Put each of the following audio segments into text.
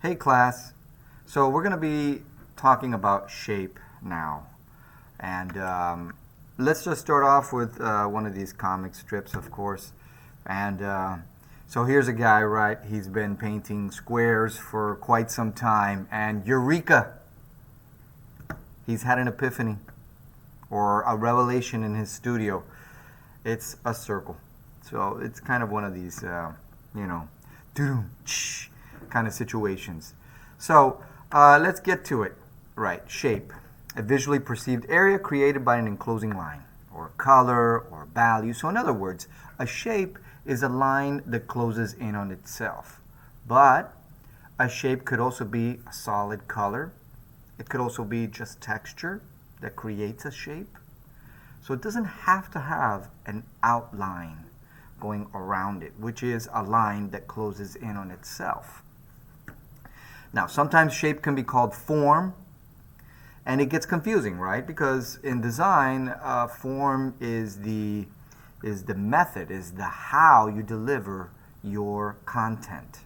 Hey class, so we're going to be talking about shape now. And let's just start off with one of these comic strips, of course. And so here's a guy, right? He's been painting squares for quite some time. And Eureka! He's had an epiphany or a revelation in his studio. It's a circle. So it's kind of one of these, you know, kind of situations. So let's get to it. Right, shape. A visually perceived area created by an enclosing line, or color, or value. So in other words, a shape is a line that closes in on itself. But a shape could also be a solid color. It could also be just texture that creates a shape. So it doesn't have to have an outline going around it, which is a line that closes in on itself. Now, sometimes shape can be called form, and it gets confusing, right? Because in design, form is the method, is the how you deliver your content.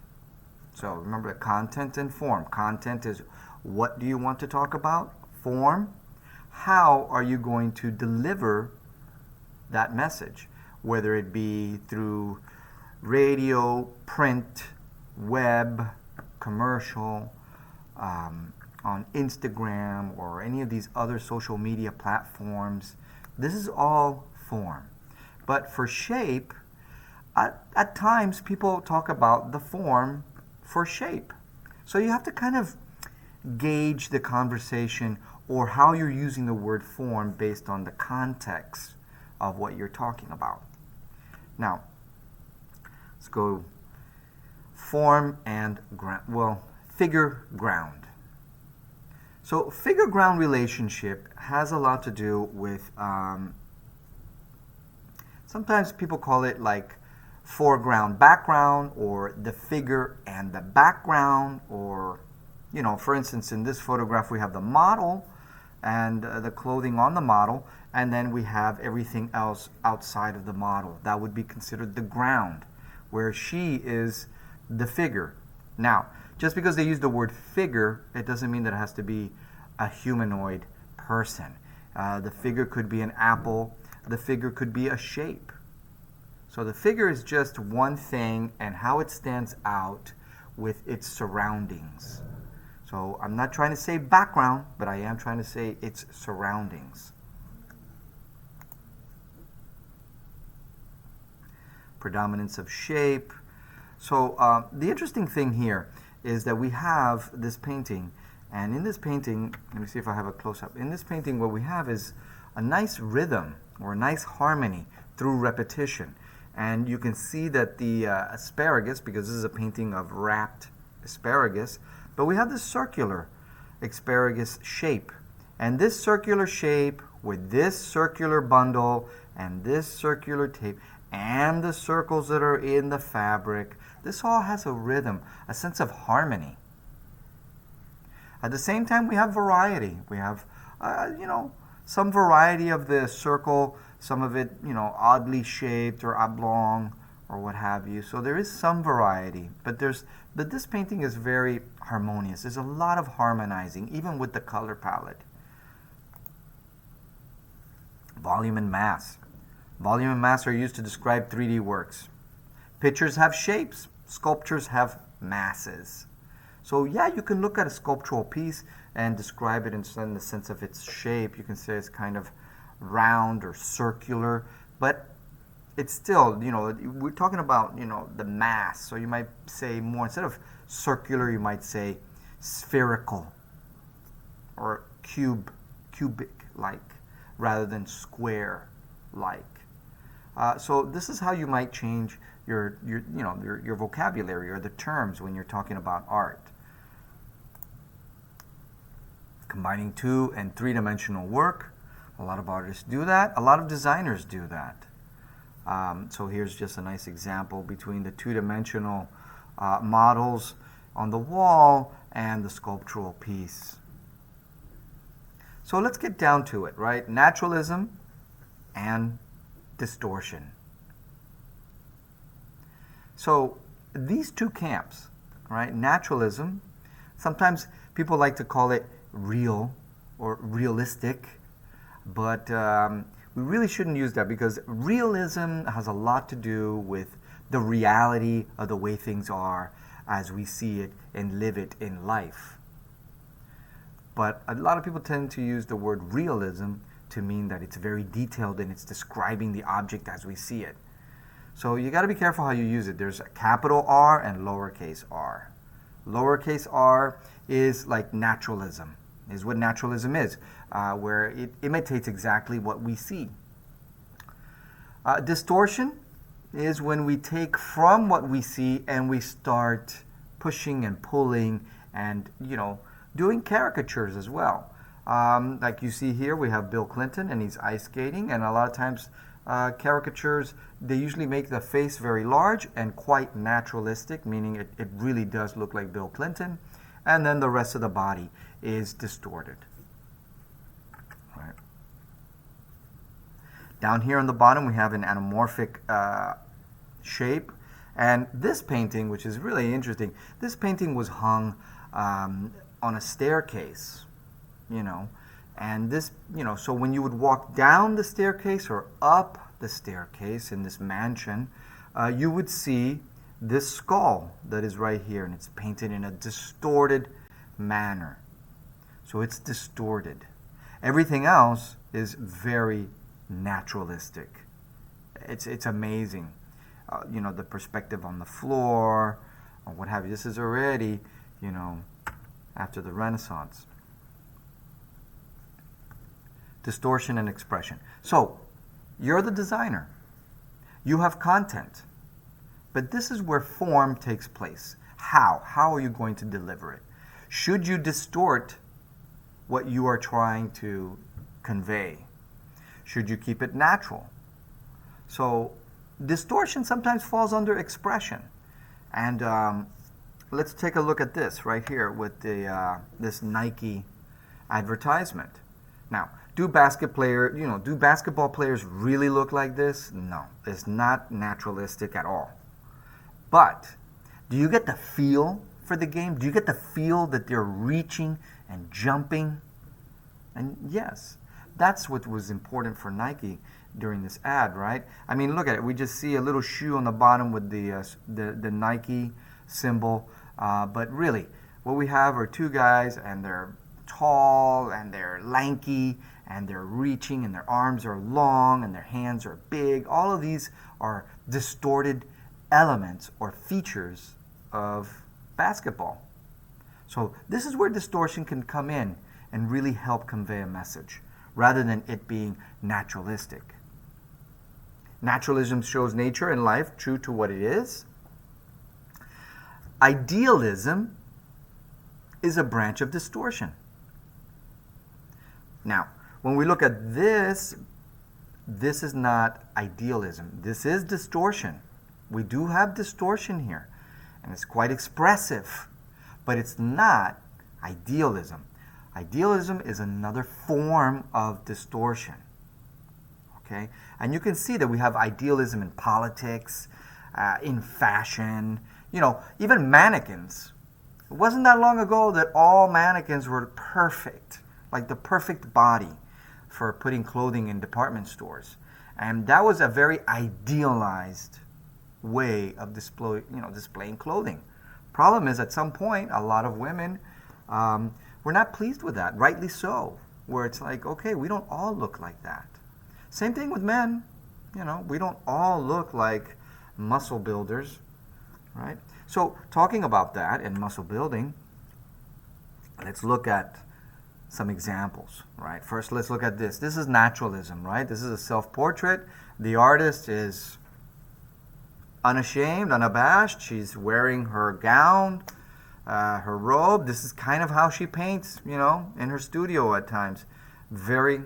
So remember the content and form. Content is what do you want to talk about? Form, how are you going to deliver that message? Whether it be through radio, print, web, commercial, on Instagram or any of these other social media platforms. This is all form. But for shape, at times people talk about the form for shape. So you have to kind of gauge the conversation or how you're using the word form based on the context of what you're talking about. Now, let's go form and figure ground. So figure-ground relationship has a lot to do with, sometimes people call it like foreground, background, or the figure and the background, or, you know, for instance, in this photograph we have the model and the clothing on the model, and then we have everything else outside of the model. That would be considered the ground, where she is the figure. Now, just because they use the word figure, it doesn't mean that it has to be a humanoid person. The figure could be an apple. The figure could be a shape. So the figure is just one thing and how it stands out with its surroundings. So I'm not trying to say background, but I am trying to say its surroundings. Predominance of shape. So the interesting thing here is that we have this painting, and in this painting, let me see if I have a close-up. In this painting, what we have is a nice rhythm or a nice harmony through repetition. And you can see that the asparagus, because this is a painting of wrapped asparagus, but we have this circular asparagus shape. And this circular shape with this circular bundle and this circular tape and the circles that are in the fabric, this all has a rhythm, a sense of harmony. At the same time, we have variety. We have, some variety of the circle, some of it, oddly shaped or oblong or what have you. So there is some variety, but this painting is very harmonious. There's a lot of harmonizing, even with the color palette. Volume and mass. Volume and mass are used to describe 3D works. Pictures have shapes. Sculptures have masses. So yeah, you can look at a sculptural piece and describe it in the sense of its shape. You can say it's kind of round or circular, but it's still, we're talking about, the mass. So you might say more, instead of circular, you might say spherical or cubic-like rather than square-like. So this is how you might change your vocabulary or the terms when you're talking about art. Combining 2- and 3-dimensional work. A lot of artists do that. A lot of designers do that. So here's just a nice example between the 2-dimensional models on the wall and the sculptural piece. So let's get down to it, right? Naturalism and distortion. So these two camps, right? Naturalism Sometimes people like to call it real or realistic, but we really shouldn't use that because realism has a lot to do with the reality of the way things are as we see it and live it in life. But a lot of people tend to use the word realism to mean that it's very detailed and it's describing the object as we see it. So you got to be careful how you use it. There's a capital R and lowercase r. Lowercase r is like naturalism, is what naturalism is, where it imitates exactly what we see. Distortion is when we take from what we see and we start pushing and pulling and, doing caricatures as well. Like you see here, we have Bill Clinton and he's ice skating, and a lot of times caricatures, they usually make the face very large and quite naturalistic, meaning it really does look like Bill Clinton, and then the rest of the body is distorted. Right. Down here on the bottom we have an anamorphic shape, and this painting, which is really interesting, this painting was hung on a staircase, and this, so when you would walk down the staircase or up the staircase in this mansion, you would see this skull that is right here, and it's painted in a distorted manner. So it's distorted. Everything else is very naturalistic. It's amazing. The perspective on the floor or what have you. This is already, after the Renaissance. Distortion and expression. So, you're the designer. You have content. But this is where form takes place. How? How are you going to deliver it? Should you distort what you are trying to convey? Should you keep it natural? So, distortion sometimes falls under expression. And let's take a look at this right here with this Nike advertisement. Now, do basketball players really look like this? No, it's not naturalistic at all. But do you get the feel for the game? Do you get the feel that they're reaching and jumping? And yes, that's what was important for Nike during this ad, right? I mean, look at it. We just see a little shoe on the bottom with the Nike symbol. But really, what we have are two guys, and they're tall, and they're lanky, and they're reaching, and their arms are long, and their hands are big. All of these are distorted elements or features of basketball. So this is where distortion can come in and really help convey a message, rather than it being naturalistic. Naturalism shows nature and life true to what it is. Idealism is a branch of distortion. Now, when we look at this is not idealism. This is distortion. We do have distortion here, and it's quite expressive, but it's not idealism. Idealism is another form of distortion. Okay? And you can see that we have idealism in politics, in fashion, even mannequins. It wasn't that long ago that all mannequins were perfect, like the perfect body for putting clothing in department stores. And that was a very idealized way of displaying clothing. Problem is, at some point, a lot of women were not pleased with that, rightly so, where it's like, okay, we don't all look like that. Same thing with men. We don't all look like muscle builders, right? So talking about that and muscle building, let's look at some examples, right? First, let's look at this. This is naturalism, right? This is a self-portrait. The artist is unashamed, unabashed. She's wearing her gown, her robe. This is kind of how she paints, in her studio at times. Very,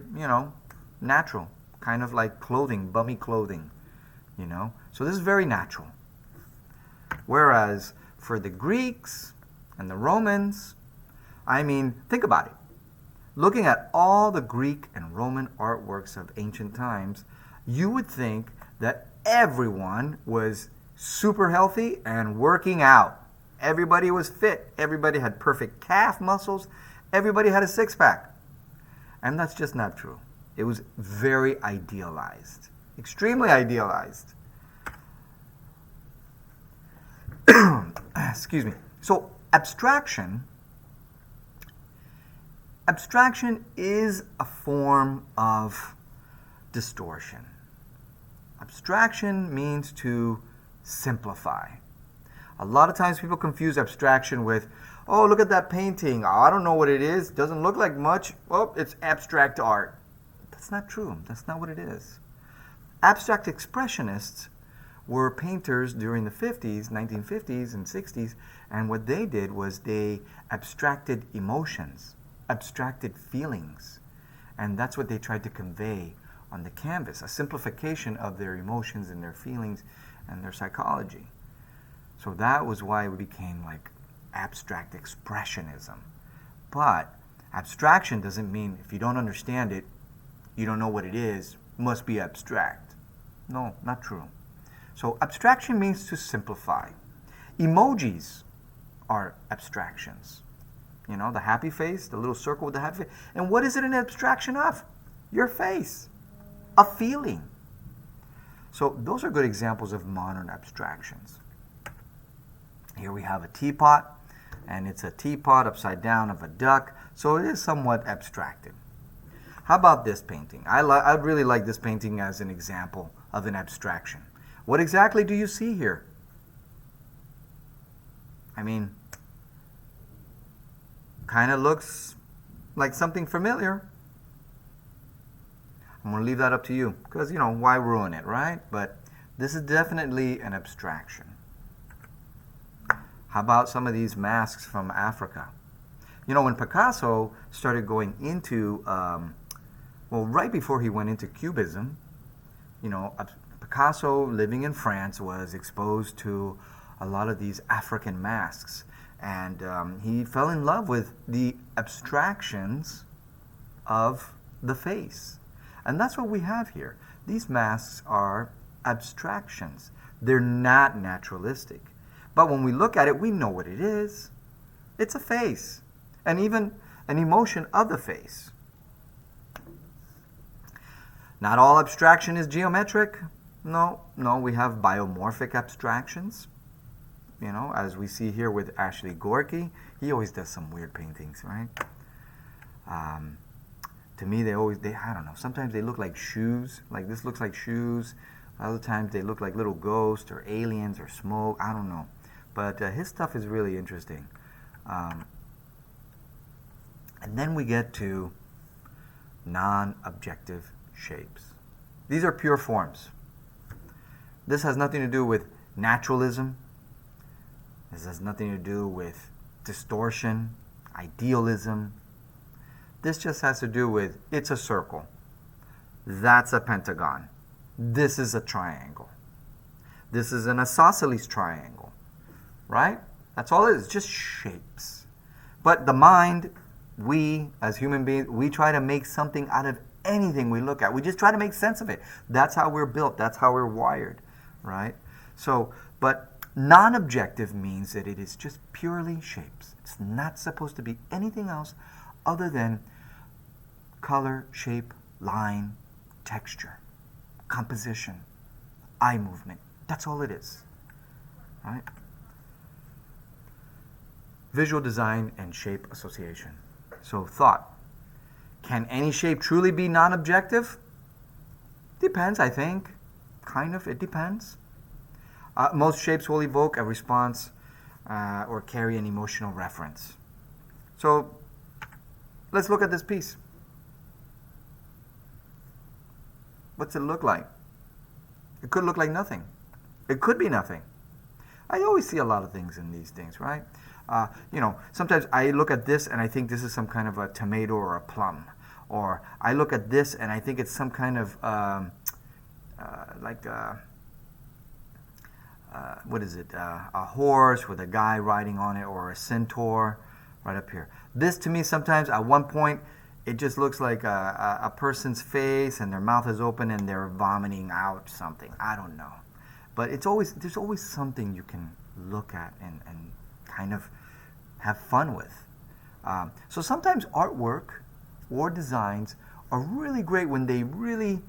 natural. Kind of like clothing, bummy clothing, So this is very natural. Whereas for the Greeks and the Romans, think about it. Looking at all the Greek and Roman artworks of ancient times, you would think that everyone was super healthy and working out Everybody was fit. Everybody had perfect calf muscles. Everybody had a six-pack. And that's just not true. It was very idealized, extremely idealized. Excuse me. So abstraction is a form of distortion. Abstraction means to simplify. A lot of times people confuse abstraction with, oh, look at that painting. Oh, I don't know what it is. Doesn't look like much. Well, it's abstract art. That's not true. That's not what it is. Abstract expressionists were painters during the 50s, 1950s and 60s, and what they did was they abstracted emotions, abstracted feelings, and that's what they tried to convey on the canvas, a simplification of their emotions and their feelings and their psychology. So that was why it became like abstract expressionism. But abstraction doesn't mean if you don't understand it, you don't know what it is, must be abstract. No, not true. So abstraction means to simplify. Emojis are abstractions. You know, the happy face, the little circle with the happy face. And what is it an abstraction of? Your face. A feeling. So those are good examples of modern abstractions. Here we have a teapot, and it's a teapot upside down of a duck, so it is somewhat abstracted. How about this painting? I really like this painting as an example of an abstraction. What exactly do you see here? I mean, kind of looks like something familiar. I'm going to leave that up to you because, you know, why ruin it, right? But this is definitely an abstraction. How about some of these masks from Africa? You know, when Picasso started going into, well, right before he went into Cubism, you know, Picasso, living in France, was exposed to a lot of these African masks. And he fell in love with the abstractions of the face. And that's what we have here. These masks are abstractions. They're not naturalistic. But when we look at it, we know what it is. It's a face. And even an emotion of the face. Not all abstraction is geometric. No, we have biomorphic abstractions. You know, as we see here with Ashley Gorky. He always does some weird paintings, right? To me, I don't know, sometimes they look like shoes. Like this looks like shoes. Other times they look like little ghosts or aliens or smoke. I don't know. But his stuff is really interesting. And then we get to non-objective shapes. These are pure forms. This has nothing to do with naturalism. This has nothing to do with distortion, idealism. This just has to do with, it's a circle. That's a pentagon. This is a triangle. This is an isosceles triangle. Right? That's all it is, just shapes. But the mind, we as human beings, we try to make something out of anything we look at. We just try to make sense of it. That's how we're built. That's how we're wired. Right? So, but non-objective means that it is just purely shapes. It's not supposed to be anything else other than color, shape, line, texture, composition, eye movement. That's all it is. Right? Visual design and shape association. So thought. Can any shape truly be non-objective? Depends, I think. Kind of, it depends. Most shapes will evoke a response or carry an emotional reference. So let's look at this piece. What's it look like? It could look like nothing. It could be nothing. I always see a lot of things in these things, right? You know, sometimes I look at this and I think this is some kind of a tomato or a plum. Or I look at this and I think it's some kind of what is it? A horse with a guy riding on it, or a centaur right up here. This to me sometimes at one point it just looks like a person's face and their mouth is open and they're vomiting out something. I don't know. But there's always something you can look at and kind of have fun with. So sometimes artwork or designs are really great when they really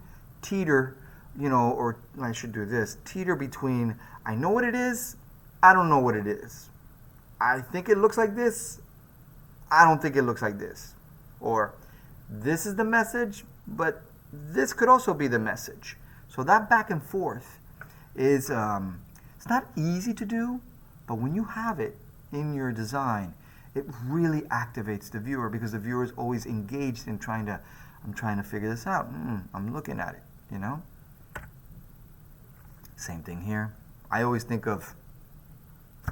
teeter, or I should do this, teeter between I know what it is, I don't know what it is. I think it looks like this, I don't think it looks like this. Or this is the message, but this could also be the message. So that back and forth is, it's not easy to do, but when you have it in your design, it really activates the viewer because the viewer is always engaged in I'm trying to figure this out. I'm looking at it, Same thing here. I always think of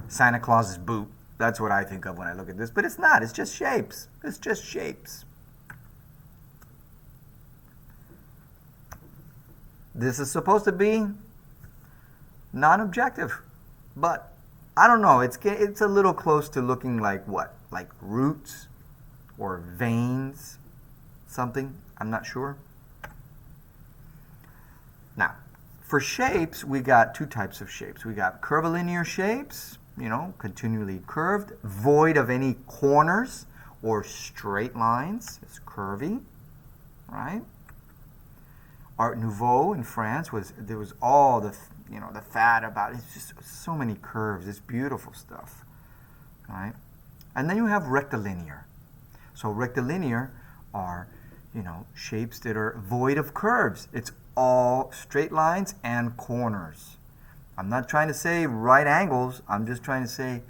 Santa Claus's boot. That's what I think of when I look at this, but it's not. It's just shapes. It's just shapes. This is supposed to be non-objective, but I don't know. It's a little close to looking like what? Like roots or veins, something. I'm not sure. Now, for shapes, we got two types of shapes. We got curvilinear shapes, continually curved, void of any corners or straight lines. It's curvy, right? Art Nouveau in France there was all the fad about it. It's just so many curves. It's beautiful stuff, right? And then you have rectilinear. So rectilinear are shapes that are void of curves. It's all straight lines and corners. I'm not trying to say right angles. I'm just trying to say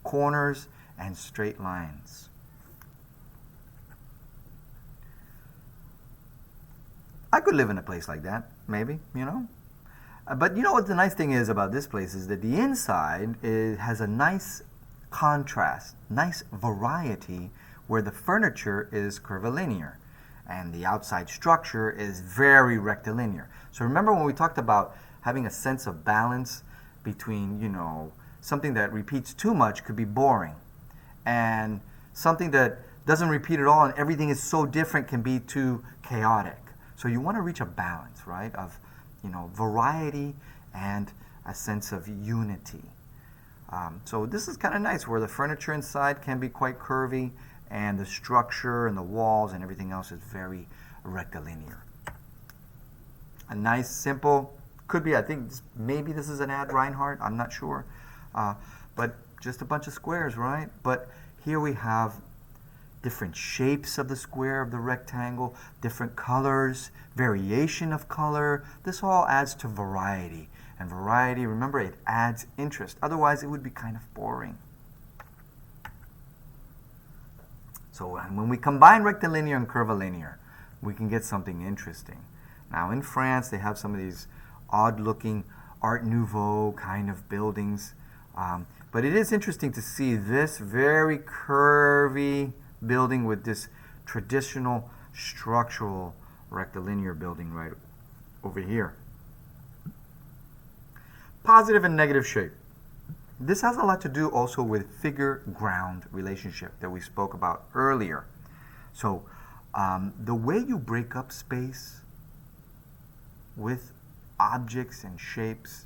corners and straight lines. I could live in a place like that, maybe, But what the nice thing is about this place is that the inside has a nice contrast, nice variety, where the furniture is curvilinear and the outside structure is very rectilinear. So remember when we talked about having a sense of balance between, something that repeats too much could be boring, and something that doesn't repeat at all and everything is so different can be too chaotic. So you want to reach a balance, right, of variety and a sense of unity. So this is kind of nice where the furniture inside can be quite curvy and the structure and the walls and everything else is very rectilinear. A nice, simple, could be, I think maybe this is an Ad Reinhardt, I'm not sure. But just a bunch of squares, right? But here we have different shapes of the square, of the rectangle, different colors, variation of color. This all adds to variety. And variety, remember, it adds interest. Otherwise, it would be kind of boring. So when we combine rectilinear and curvilinear, we can get something interesting. Now in France, they have some of these odd-looking Art Nouveau kind of buildings. But it is interesting to see this very curvy building with this traditional structural rectilinear building right over here. Positive and negative shape. This has a lot to do also with figure-ground relationship that we spoke about earlier. So the way you break up space with objects and shapes,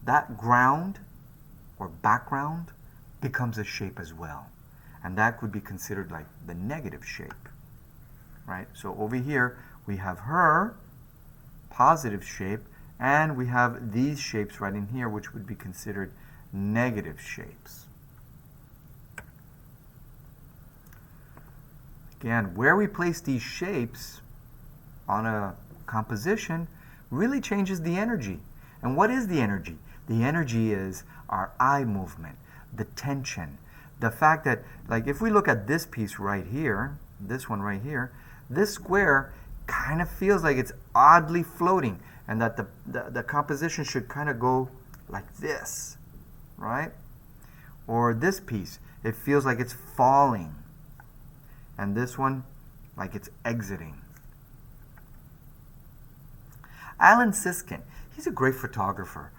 that ground or background becomes a shape as well. And that could be considered like the negative shape, right? So over here, we have her, positive shape, and we have these shapes right in here, which would be considered negative shapes. Again, where we place these shapes on a composition really changes the energy. And what is the energy? The energy is our eye movement, the tension, the fact that, like, if we look at this piece right here, this one right here, this square kind of feels like it's oddly floating, and that the composition should kind of go like this, right? Or this piece, it feels like it's falling, and this one, like it's exiting. Alan Siskin, he's a great photographer.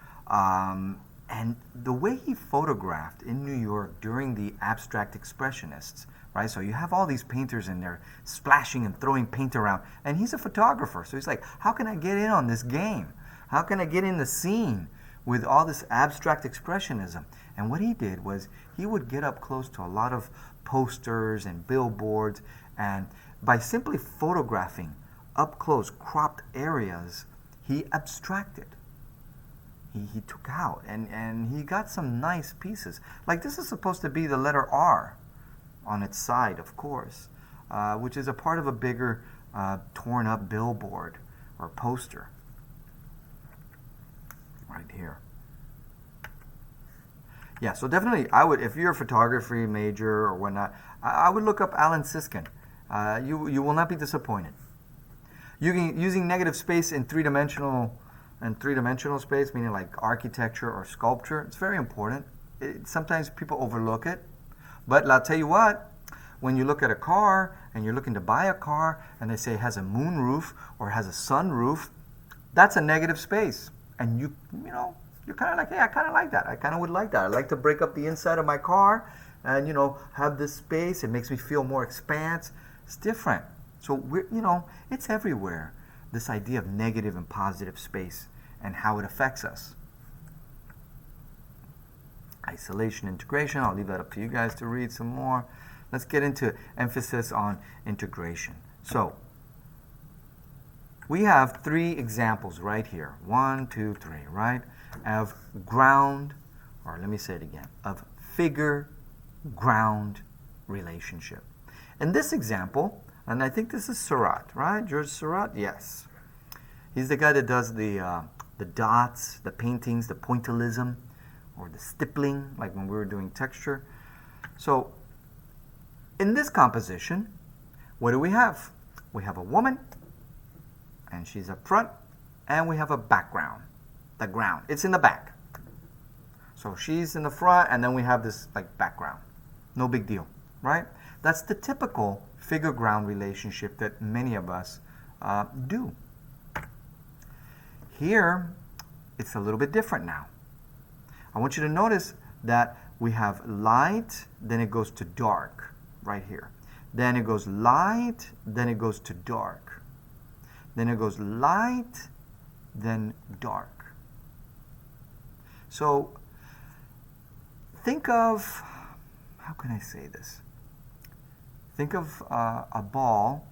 And the way he photographed in New York during the abstract expressionists, right? So you have all these painters in there splashing and throwing paint around, and he's a photographer. So he's like, how can I get in on this game? How can I get in the scene with all this abstract expressionism? And what he did was he would get up close to a lot of posters and billboards, and by simply photographing up close cropped areas, he abstracted. He took out, and he got some nice pieces. Like this is supposed to be the letter R on its side, of course, which is a part of a bigger torn up billboard or poster right here. Yeah, so definitely I would, if you're a photography major or whatnot, I would look up Alan Siskin. You will not be disappointed. Using negative space in three-dimensional space, meaning like architecture or sculpture, it's very important. Sometimes people overlook it, but I'll tell you what, when you look at a car and you're looking to buy a car and they say it has a moon roof or has a sun roof, that's a negative space. And you're kind of like, hey, I kind of like that. I kind of would like that. I like to break up the inside of my car and, have this space. It makes me feel more expanse. It's different. So, it's everywhere, this idea of negative and positive space and how it affects us. Isolation, integration, I'll leave that up to you guys to read some more. Let's get into emphasis on integration. So, we have 3 examples right here. 1, 2, 3, right? Of ground, or let me say it again, of figure-ground relationship. In this example, and I think this is Seurat, right? George Seurat, yes. He's the guy that does the dots, the paintings, the pointillism, or the stippling, like when we were doing texture. So, in this composition, what do we have? We have a woman, and she's up front, and we have a background, the ground. It's in the back. So she's in the front, and then we have this like background. No big deal, right? That's the typical figure-ground relationship that many of us do. Here, it's a little bit different now. I want you to notice that we have light, then it goes to dark, right here. Then it goes light, then it goes to dark. Then it goes light, then dark. So, think of, how can I say this? Think of a ball,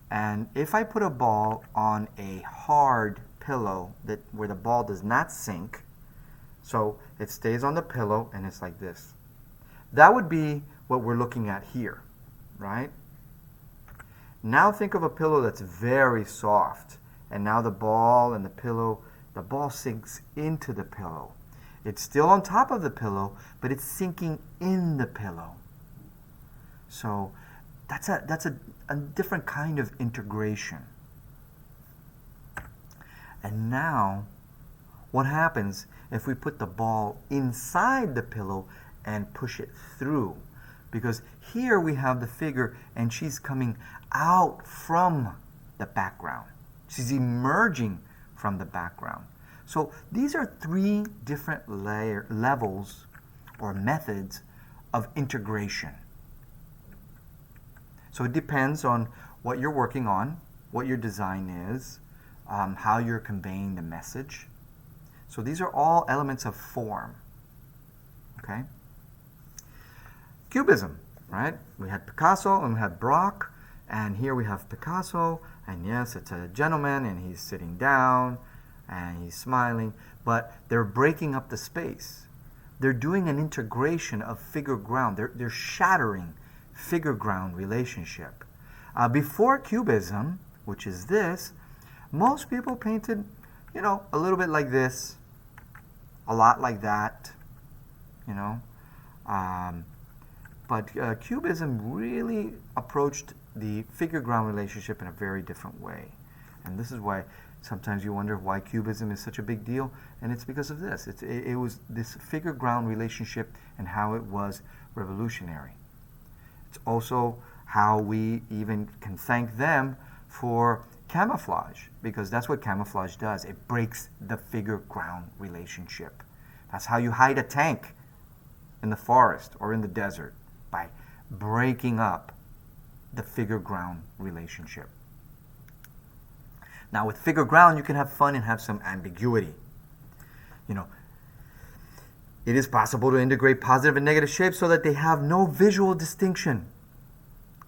and if I put a ball on a hard pillow where the ball does not sink, so it stays on the pillow and it's like this. That would be what we're looking at here, right? Now think of a pillow that's very soft, and now the ball and the ball sinks into the pillow. It's still on top of the pillow, but it's sinking in the pillow. So that's a different kind of integration. And now, what happens if we put the ball inside the pillow and push it through? Because here we have the figure, and she's coming out from the background. She's emerging from the background. So these are 3 different levels or methods of integration. So it depends on what you're working on, what your design is, how you're conveying the message. So these are all elements of form. Okay? Cubism, right? We had Picasso and we had Braque, and here we have Picasso, and yes, it's a gentleman, and he's sitting down, and he's smiling, but they're breaking up the space. They're doing an integration of figure-ground. They're shattering figure-ground relationship. Before Cubism, which is this, most people painted, a little bit like this, a lot like that, But Cubism really approached the figure-ground relationship in a very different way. And this is why sometimes you wonder why Cubism is such a big deal, and it's because of this. It was this figure-ground relationship and how it was revolutionary. It's also how we even can thank them for camouflage, because that's what camouflage does. It breaks the figure-ground relationship. That's how you hide a tank in the forest or in the desert, by breaking up the figure-ground relationship. Now with figure-ground, you can have fun and have some ambiguity. It is possible to integrate positive and negative shapes so that they have no visual distinction.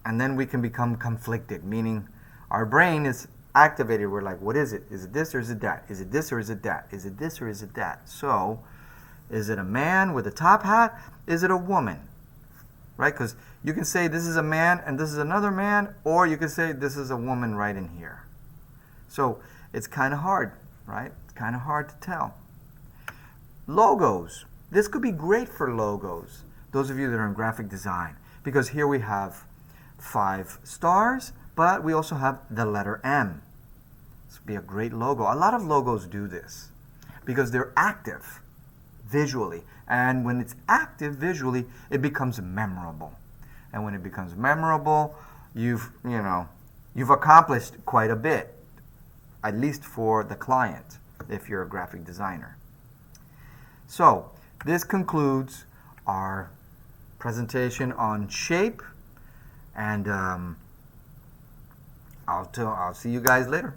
And then we can become conflicted, meaning our brain is activated. We're like, what is it? Is it this or is it that? Is it this or is it that? Is it this or is it that? So, is it a man with a top hat? Is it a woman? Right? Because you can say this is a man and this is another man, or you can say this is a woman right in here. So, it's kind of hard, right? It's kind of hard to tell. Logos. This could be great for logos, those of you that are in graphic design, because here we have 5 stars, but we also have the letter M. This would be a great logo. A lot of logos do this because they're active visually, and when it's active visually, it becomes memorable. And when it becomes memorable, you've accomplished quite a bit, at least for the client, if you're a graphic designer. So, this concludes our presentation on shape, and I'll see you guys later.